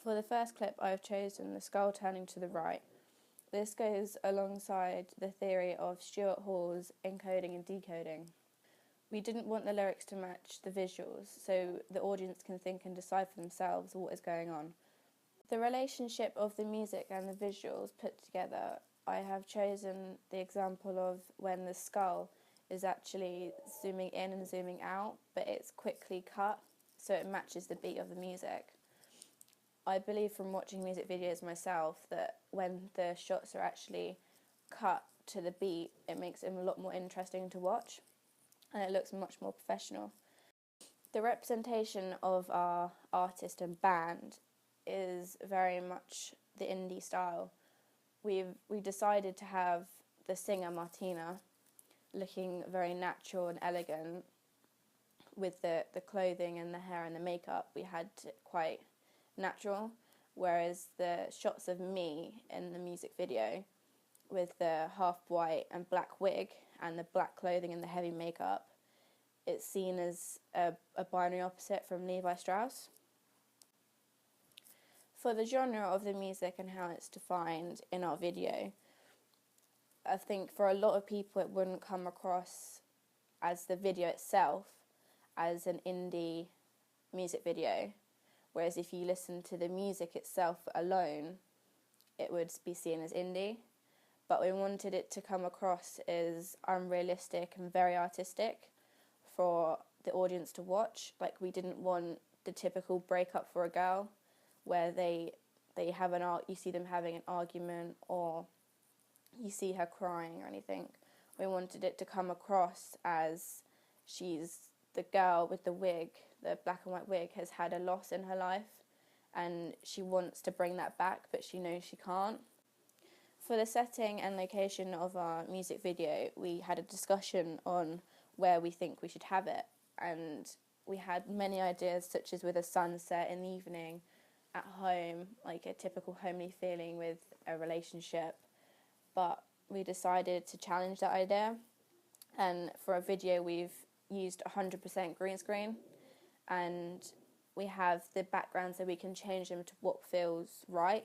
For the first clip, I've chosen the skull turning to the right. This goes alongside the theory of Stuart Hall's encoding and decoding. We didn't want the lyrics to match the visuals, so the audience can think and decide for themselves what is going on. The relationship of the music and the visuals put together, I have chosen the example of when the skull is actually zooming in and zooming out, but it's quickly cut, so it matches the beat of the music. I believe from watching music videos myself that when the shots are actually cut to the beat, it makes them a lot more interesting to watch, and it looks much more professional. The representation of our artist and band is very much the indie style. We decided to have the singer Martina looking very natural and elegant with the clothing and the hair and the makeup. We had quite natural, whereas the shots of me in the music video with the half white and black wig and the black clothing and the heavy makeup, it's seen as a binary opposite from Levi Strauss. For the genre of the music and how it's defined in our video, I think for a lot of people it wouldn't come across as the video itself as an indie music video, whereas if you listen to the music itself alone, it would be seen as indie. But we wanted it to come across as unrealistic and very artistic for the audience to watch. Like, we didn't want the typical breakup for a girl where they have you see them having an argument or you see her crying or anything. We wanted it to come across as she's the girl with the wig, the black and white wig, has had a loss in her life and she wants to bring that back, but she knows she can't. For the setting and location of our music video, we had a discussion on where we think we should have it, and we had many ideas, such as with a sunset in the evening, at home, like a typical homely feeling with a relationship, but we decided to challenge that idea, and for a video we've used 100% green screen, and we have the background so we can change them to what feels right.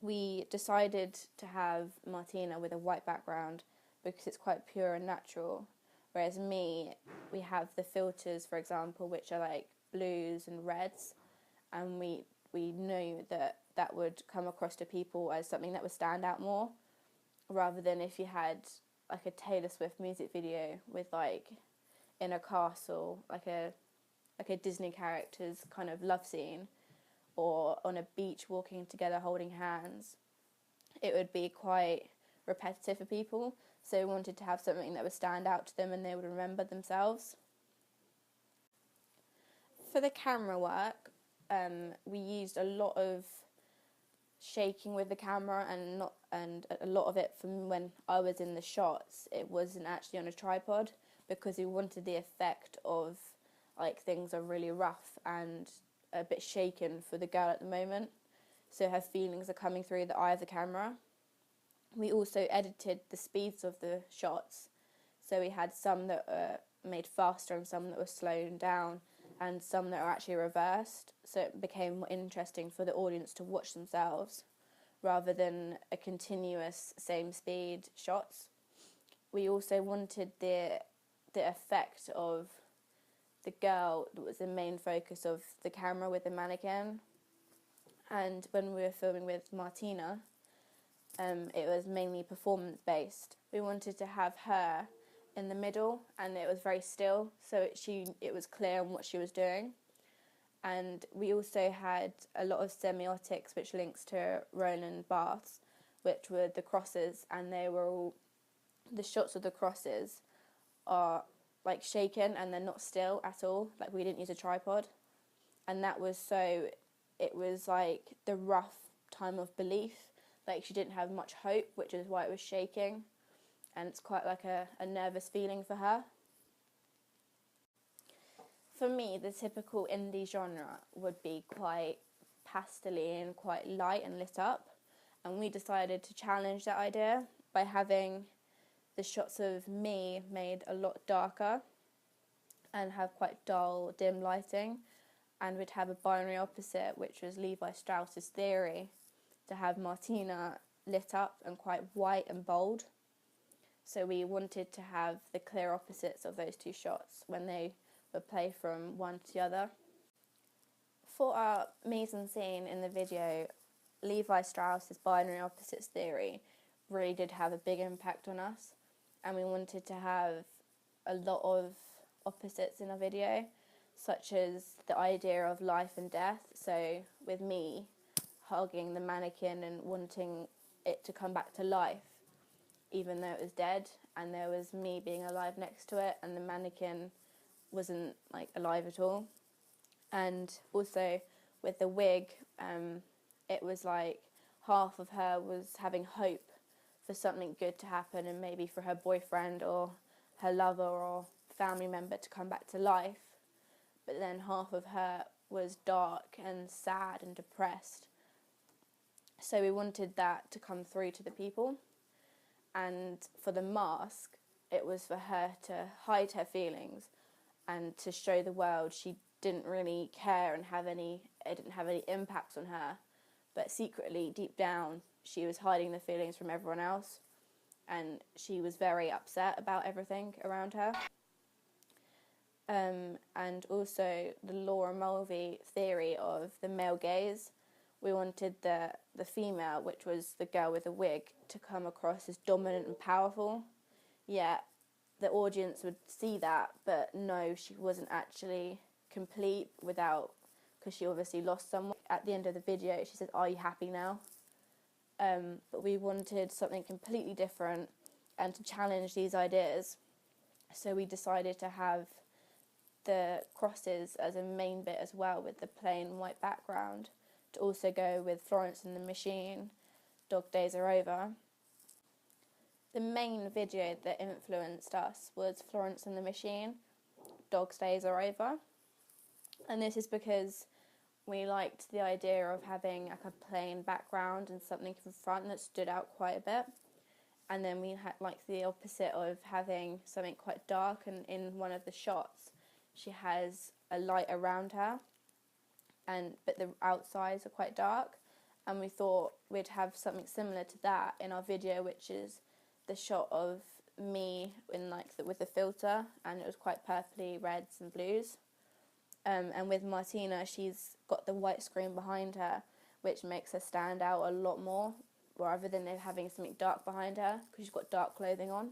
We decided to have Martina with a white background because it's quite pure and natural, whereas me, we have the filters, for example, which are like blues and reds, and we knew that would come across to people as something that would stand out more, rather than if you had like a Taylor Swift music video with like in a castle, like a Disney character's kind of love scene, or on a beach walking together holding hands. It would be quite repetitive for people, so we wanted to have something that would stand out to them and they would remember themselves. For the camera work, we used a lot of shaking with the camera, and a lot of it from when I was in the shots, it wasn't actually on a tripod, because we wanted the effect of like things are really rough and a bit shaken for the girl at the moment, so her feelings are coming through the eye of the camera. We also edited the speeds of the shots, so we had some that were made faster and some that were slowed down and some that are actually reversed, so it became more interesting for the audience to watch themselves rather than a continuous same speed shots. We also wanted the effect of the girl that was the main focus of the camera with the mannequin, and when we were filming with Martina, it was mainly performance based. We wanted to have her in the middle and it was very still, so it was clear on what she was doing. And we also had a lot of semiotics, which links to Roland Barthes, which were the crosses, and they were all, the shots of the crosses are like shaken and they're not still at all, like we didn't use a tripod, and that was so it was like the rough time of belief, like she didn't have much hope, which is why it was shaking, and it's quite like a nervous feeling for her. For me, the typical indie genre would be quite pastel-y and quite light and lit up, and we decided to challenge that idea by having the shots of me made a lot darker and have quite dull, dim lighting, and we'd have a binary opposite, which was Levi Strauss's theory, to have Martina lit up and quite white and bold. So we wanted to have the clear opposites of those two shots when they would play from one to the other. For our mise-en-scene in the video, Levi Strauss's binary opposites theory really did have a big impact on us, and we wanted to have a lot of opposites in our video, such as the idea of life and death. So with me hugging the mannequin and wanting it to come back to life even though it was dead, and there was me being alive next to it and the mannequin wasn't like alive at all. And also with the wig, it was like half of her was having hope for something good to happen and maybe for her boyfriend or her lover or family member to come back to life, but then half of her was dark and sad and depressed. So we wanted that to come through to the people. And for the mask, it was for her to hide her feelings and to show the world she didn't really care and it didn't have any impacts on her, but secretly, deep down, she was hiding the feelings from everyone else, and she was very upset about everything around her. And also the Laura Mulvey theory of the male gaze. We wanted the female, which was the girl with the wig, to come across as dominant and powerful, yet the audience would see that, but no, she wasn't actually complete because she obviously lost someone. At the end of the video, she said, "Are you happy now?" But we wanted something completely different and to challenge these ideas. So we decided to have the crosses as a main bit as well, with the plain white background, to also go with Florence and the Machine, Dog Days Are Over. The main video that influenced us was Florence and the Machine, Dog Days Are Over. And this is because we liked the idea of having like a plain background and something in front that stood out quite a bit. And then we had like the opposite of having something quite dark, and in one of the shots she has a light around her, but the outsides are quite dark, and we thought we'd have something similar to that in our video, which is the shot of me in with the filter, and it was quite purpley reds and blues. And with Martina, she's got the white screen behind her, which makes her stand out a lot more, rather than having something dark behind her, because she's got dark clothing on.